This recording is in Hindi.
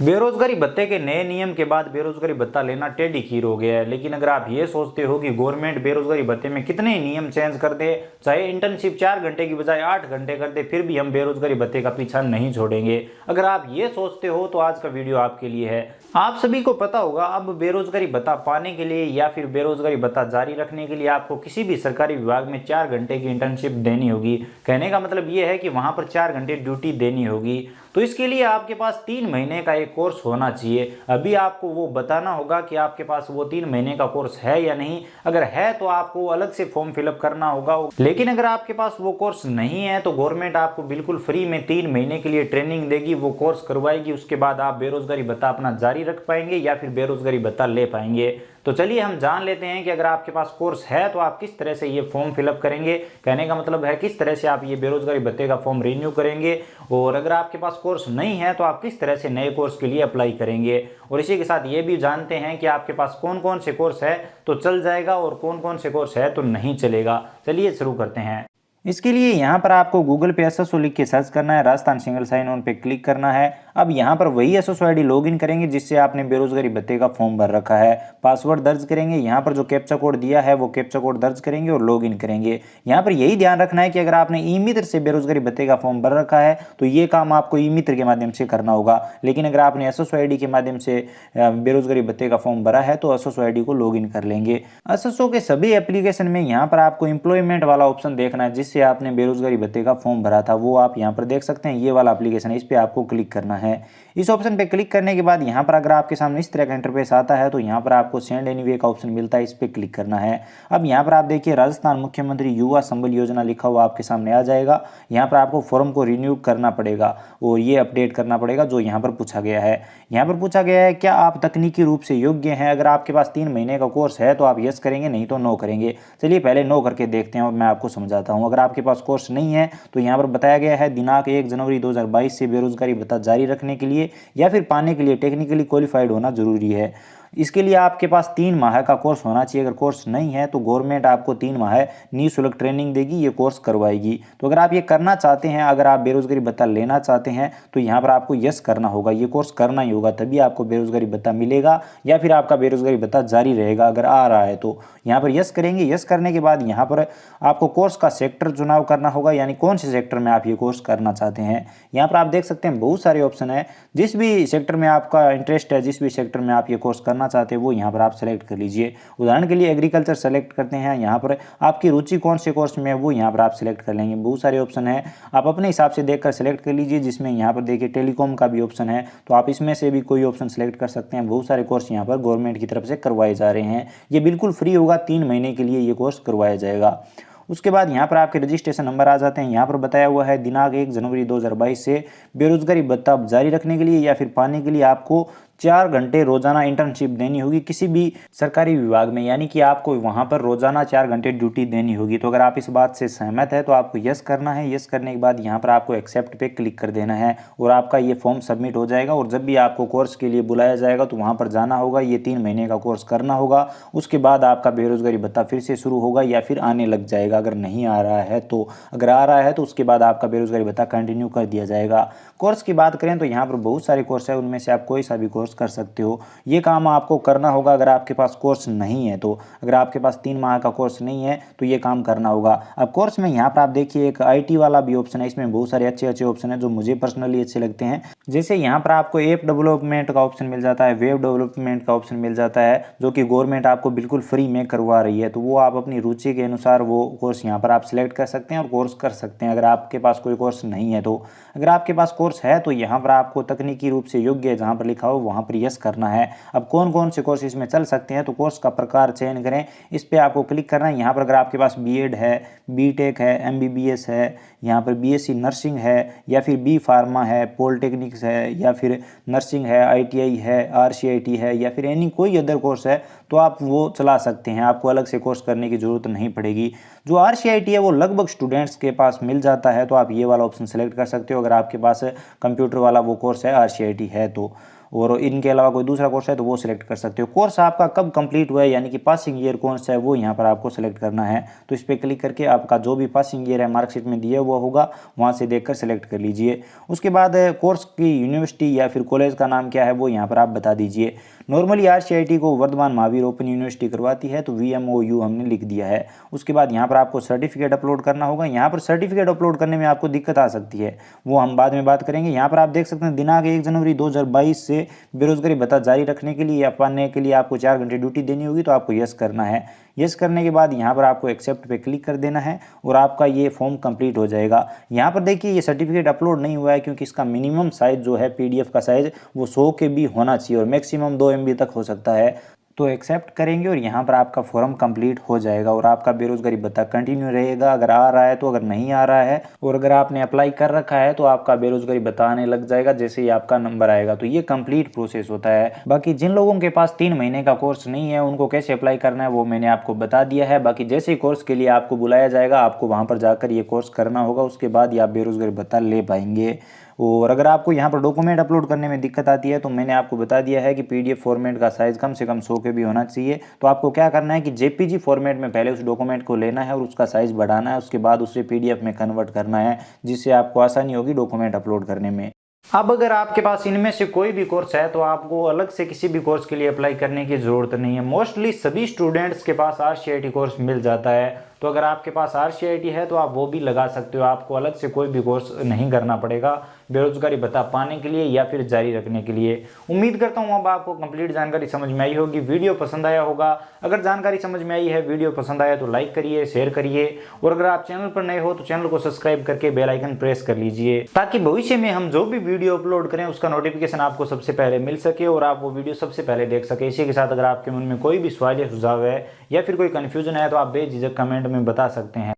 बेरोजगारी भत्ते के नए नियम के बाद बेरोजगारी भत्ता लेना टेढ़ी खीर हो गया है। लेकिन अगर आप ये सोचते हो कि गवर्नमेंट बेरोजगारी भत्ते में कितने नियम चेंज कर दे, चाहे इंटर्नशिप 4 घंटे की बजाय 8 घंटे कर दे, फिर भी हम बेरोजगारी भत्ते का पीछा नहीं छोड़ेंगे, अगर आप ये सोचते हो तो आज का वीडियो आपके लिए है। आप सभी को पता होगा, अब बेरोजगारी भत्ता पाने के लिए या फिर बेरोजगारी भत्ता जारी रखने के लिए आपको किसी भी सरकारी विभाग में 4 घंटे की इंटर्नशिप देनी होगी। कहने का मतलब ये है कि वहां पर 4 घंटे ड्यूटी देनी होगी। तो इसके लिए आपके पास 3 महीने का एक कोर्स होना चाहिए। अभी आपको वो बताना होगा कि आपके पास वो 3 महीने का कोर्स है या नहीं। अगर है तो आपको अलग से फॉर्म फिलअप करना होगा। लेकिन अगर आपके पास वो कोर्स नहीं है तो गवर्नमेंट आपको बिल्कुल फ्री में 3 महीने के लिए ट्रेनिंग देगी, वो कोर्स करवाएगी। उसके बाद आप बेरोजगारी भत्ता अपना जारी रख पाएंगे या फिर बेरोजगारी भत्ता ले पाएंगे। तो चलिए हम जान लेते हैं कि अगर आपके पास कोर्स है तो आप किस तरह से ये फॉर्म फिलअप करेंगे। कहने का मतलब है किस तरह से आप ये बेरोजगारी भत्ते का फॉर्म रिन्यू करेंगे, और अगर आपके पास कोर्स नहीं है तो आप किस तरह से नए कोर्स के लिए अप्लाई करेंगे। और इसी के साथ ये भी जानते हैं कि आपके पास कौन कौन से कोर्स है तो चल जाएगा और कौन कौन से कोर्स है तो नहीं चलेगा। चलिए शुरू करते हैं। इसके लिए यहाँ पर आपको गूगल पे एसएसओ लिख के सर्च करना है, राजस्थान सिंगल साइन ऑन पे क्लिक करना है। अब यहाँ पर वही एसएसओ आईडी लॉगिन करेंगे जिससे आपने बेरोजगारी भत्ते का फॉर्म भर रखा है। पासवर्ड दर्ज करेंगे, यहाँ पर जो कैप्चा कोड दिया है वो कैप्चा कोड दर्ज करेंगे और लॉगिन करेंगे। यहाँ पर यही ध्यान रखना है कि अगर आपने ई मित्र से बेरोजगारी भत्ते का फॉर्म भर रखा है तो ये काम आपको ई मित्र के माध्यम से करना होगा। लेकिन अगर आपने एसएसओ आईडी के माध्यम से बेरोजगारी भत्ते का फॉर्म भरा है तो एसएसओ आईडी को लॉगिन कर लेंगे। एसएसओ के सभी एप्लीकेशन में यहाँ पर आपको एम्प्लॉयमेंट वाला ऑप्शन देखना है जिससे आपने बेरोजगारी भत्ते का फॉर्म भरा था, वो आप यहाँ पर देख सकते हैं। ये वाला एप्लीकेशन है, इस पे आपको क्लिक करना है। इस ऑप्शन पे क्लिक करने के बाद यहाँ पर अगर आपके सामने इस तरह का इंटरफेस आता है तो यहाँ पर आपको सेंड एनीवे का ऑप्शन मिलता है, इस पे क्लिक करना है। अब यहाँ पर आप देखिए राजस्थान मुख्यमंत्री युवा संबल योजना लिखा हुआ आपके सामने आ जाएगा। यहाँ पर आपको फॉर्म को रिन्यू करना पड़ेगा और ये अपडेट करना पड़ेगा जो यहाँ पर पूछा गया है। यहाँ पर पूछा गया है क्या आप तकनीकी रूप से योग्य हैं। अगर आपके पास 3 महीने का कोर्स है तो आप यस करेंगे, नहीं तो नो करेंगे। चलिए पहले नो करके देखते हैं और मैं आपको समझाता हूँ। अगर आपके पास कोर्स नहीं है तो यहाँ पर बताया गया है दिनांक 1 जनवरी 2022 से बेरोजगारी भत्ता जारी रखने के लिए या फिर पाने के लिए टेक्निकली क्वालिफाइड होना जरूरी है। इसके लिए आपके पास 3 माह का कोर्स होना चाहिए। अगर कोर्स नहीं है तो गवर्नमेंट आपको 3 माह निःशुल्क ट्रेनिंग देगी, ये कोर्स करवाएगी। तो अगर आप ये करना चाहते हैं, अगर आप बेरोजगारी भत्ता लेना चाहते हैं तो यहाँ पर आपको यस करना होगा, ये कोर्स करना ही होगा, तभी आपको बेरोजगारी भत्ता मिलेगा या फिर आपका बेरोजगारी भत्ता जारी रहेगा। अगर आ रहा है तो यहाँ पर यस करेंगे। यस करने के बाद यहाँ पर आपको कोर्स का सेक्टर चुनाव करना होगा, यानी कौन से सेक्टर में आप ये कोर्स करना चाहते हैं। यहाँ पर आप देख सकते हैं बहुत सारे ऑप्शन है, जिस भी सेक्टर में आपका इंटरेस्ट है, जिस भी सेक्टर में आप ये कोर्स करना चाहते हैं वो यहाँ पर आप सेलेक्ट कर लीजिए। उदाहरण के लिए एग्रीकल्चर सेलेक्ट करते हैं, यहाँ पर आपकी रुचि कौन से कोर्स में है वो यहाँ पर आप सेलेक्ट कर लेंगे। बहुत सारे ऑप्शन है, आप अपने हिसाब से देखकर सेलेक्ट कर लीजिए। जिसमें यहाँ पर देखिए टेलीकॉम का भी ऑप्शन है, तो आप इसमें से भी कोई ऑप्शन सेलेक्ट कर सकते हैं। बहुत सारे कोर्स यहाँ पर गवर्नमेंट की तरफ से करवाए जा रहे हैं, ये बिल्कुल फ्री होगा, 3 महीने के लिए ये कोर्स करवाया जाएगा। उसके बाद यहाँ पर आपके रजिस्ट्रेशन नंबर आ जाते हैं। यहाँ पर बताया हुआ है दिनांक 1 जनवरी 2022 से बेरोजगारी भत्ता जारी रखने के लिए या फिर पाने के लिए आपको 4 घंटे रोजाना इंटर्नशिप देनी होगी किसी भी सरकारी विभाग में, यानी कि आपको वहां पर रोजाना 4 घंटे ड्यूटी देनी होगी। तो अगर आप इस बात से सहमत है तो आपको यस करना है। यस करने के बाद यहाँ पर आपको एक्सेप्ट पे क्लिक कर देना है और आपका ये फॉर्म सबमिट हो जाएगा। और जब भी आपको कोर्स के लिए बुलाया जाएगा तो वहां पर जाना होगा, ये 3 महीने का कोर्स करना होगा। उसके बाद आपका बेरोजगारी भत्ता फिर से शुरू होगा या फिर आने लग जाएगा। अगर नहीं आ रहा है तो, अगर आ रहा है तो उसके बाद आपका बेरोजगारी भत्ता कंटिन्यू कर दिया जाएगा। कोर्स की बात करें तो यहाँ पर बहुत सारे कोर्स है, उनमें से आप कोई सा भी कोर्स कर सकते हो। ये काम आपको करना होगा अगर आपके पास कोर्स नहीं है तो। अगर आपके पास 3 माह का कोर्स नहीं है तो ये काम करना होगा। अब कोर्स में यहाँ पर आप देखिए एक आईटी वाला भी ऑप्शन है, इसमें बहुत सारे अच्छे अच्छे ऑप्शन है जो मुझे पर्सनली अच्छे लगते हैं। जैसे यहाँ पर आपको ऐप डेवलपमेंट का ऑप्शन मिल जाता है, वेब डेवलपमेंट का ऑप्शन मिल जाता है, जो कि गवर्नमेंट आपको बिल्कुल फ्री में करवा रही है। तो वो आप अपनी रुचि के अनुसार वो कोर्स यहाँ पर आप सिलेक्ट कर सकते हैं और कोर्स कर सकते हैं अगर आपके पास कोई कोर्स नहीं है तो। अगर आपके पास कोर्स है तो यहाँ पर आपको तकनीकी रूप से योग्य जहाँ पर लिखा हो वहाँ पर यस करना है। अब कौन कौन से कोर्स इसमें चल सकते हैं तो कोर्स का प्रकार चयन करें, इस पर आपको क्लिक करना है। यहाँ पर अगर आपके पास बीएड है, बीटेक है, एमबीबीएस है, यहाँ पर बीएससी नर्सिंग है या फिर बी फार्मा है, पॉलिटेक्निक्स है या फिर नर्सिंग है, आईटीआई है, आरसीआईटी है या फिर एनी कोई अदर कोर्स है तो आप वो चला सकते हैं। आपको अलग से कोर्स करने की ज़रूरत नहीं पड़ेगी। जो आरसीआईटी है वो लगभग स्टूडेंट्स के पास मिल जाता है, तो आप ये वाला ऑप्शन सेलेक्ट कर सकते हो अगर आपके पास कंप्यूटर वाला वो कोर्स है, आरसीआईटी है तो। और इनके अलावा कोई दूसरा कोर्स है तो वो सिलेक्ट कर सकते हो। कोर्स आपका कब कंप्लीट हुआ है यानी कि पासिंग ईयर कौन सा है वो यहाँ पर आपको सेलेक्ट करना है। तो इस पर क्लिक करके आपका जो भी पासिंग ईयर है मार्कशीट में दिया हुआ होगा वहाँ से देखकर सेलेक्ट कर लीजिए। उसके बाद कोर्स की यूनिवर्सिटी या फिर कॉलेज का नाम क्या है वो यहाँ पर आप बता दीजिए। नॉर्मली RCIT को वर्धमान महावीर ओपन यूनिवर्सिटी करवाती है तो VMOU हमने लिख दिया है। उसके बाद यहाँ पर आपको सर्टिफिकेट अपलोड करना होगा। यहाँ पर सर्टिफिकेट अपलोड करने में आपको दिक्कत आ सकती है, वो हम बाद में बात करेंगे। यहाँ पर आप देख सकते हैं दिनांक 1 जनवरी 2022 से बेरोजगारी भत्ता जारी रखने के लिए या पाने के लिए आपको 4 घंटे ड्यूटी देनी होगी, तो आपको यस करना है। यस करने के बाद यहाँ पर आपको एक्सेप्ट पे क्लिक कर देना है और आपका ये फॉर्म कंप्लीट हो जाएगा। यहाँ पर देखिए ये सर्टिफिकेट अपलोड नहीं हुआ है क्योंकि इसका मिनिमम साइज जो है PDF का साइज वो 100 KB होना चाहिए और मैक्सिमम 2 MB तक हो सकता है। तो एक्सेप्ट करेंगे और यहाँ पर आपका फॉर्म कंप्लीट हो जाएगा और आपका बेरोजगारी भत्ता कंटिन्यू रहेगा अगर आ रहा है तो, अगर नहीं आ रहा है और अगर आपने अप्लाई कर रखा है तो आपका बेरोजगारी भत्ता आने लग जाएगा जैसे ही आपका नंबर आएगा। तो ये कंप्लीट प्रोसेस होता है। बाकी जिन लोगों के पास 3 महीने का कोर्स नहीं है उनको कैसे अप्लाई करना है वो मैंने आपको बता दिया है। बाकी जैसे ही कोर्स के लिए आपको बुलाया जाएगा आपको वहाँ पर जाकर ये कोर्स करना होगा, उसके बाद ही आप बेरोजगारी भत्ता ले पाएंगे। और अगर आपको यहाँ पर डॉक्यूमेंट अपलोड करने में दिक्कत आती है तो मैंने आपको बता दिया है कि PDF फॉर्मेट का साइज़ कम से कम 100 KB होना चाहिए। तो आपको क्या करना है कि JPG फॉर्मेट में पहले उस डॉक्यूमेंट को लेना है और उसका साइज़ बढ़ाना है, उसके बाद उसे PDF में कन्वर्ट करना है जिससे आपको आसानी होगी डॉक्यूमेंट अपलोड करने में। अब अगर आपके पास इनमें से कोई भी कोर्स है तो आपको अलग से किसी भी कोर्स के लिए अप्लाई करने की ज़रूरत नहीं है। मोस्टली सभी स्टूडेंट्स के पास RCIT कोर्स मिल जाता है। तो अगर आपके पास RCIT है तो आप वो भी लगा सकते हो, आपको अलग से कोई भी कोर्स नहीं करना पड़ेगा बेरोजगारी भत्ता पाने के लिए या फिर जारी रखने के लिए। उम्मीद करता हूँ अब आपको कंप्लीट जानकारी समझ में आई होगी, वीडियो पसंद आया होगा। अगर जानकारी समझ में आई है, वीडियो पसंद आया तो लाइक करिए, शेयर करिए और अगर आप चैनल पर नए हो तो चैनल को सब्सक्राइब करके बेल आइकन प्रेस कर लीजिए ताकि भविष्य में हम जो भी वीडियो अपलोड करें उसका नोटिफिकेशन आपको सबसे पहले मिल सके और आप वो वीडियो सबसे पहले देख सके। इसी के साथ अगर आपके मन में कोई भी सवाल या सुझाव है या फिर कोई कन्फ्यूजन है तो आप बेझिझक कमेंट में बता सकते हैं।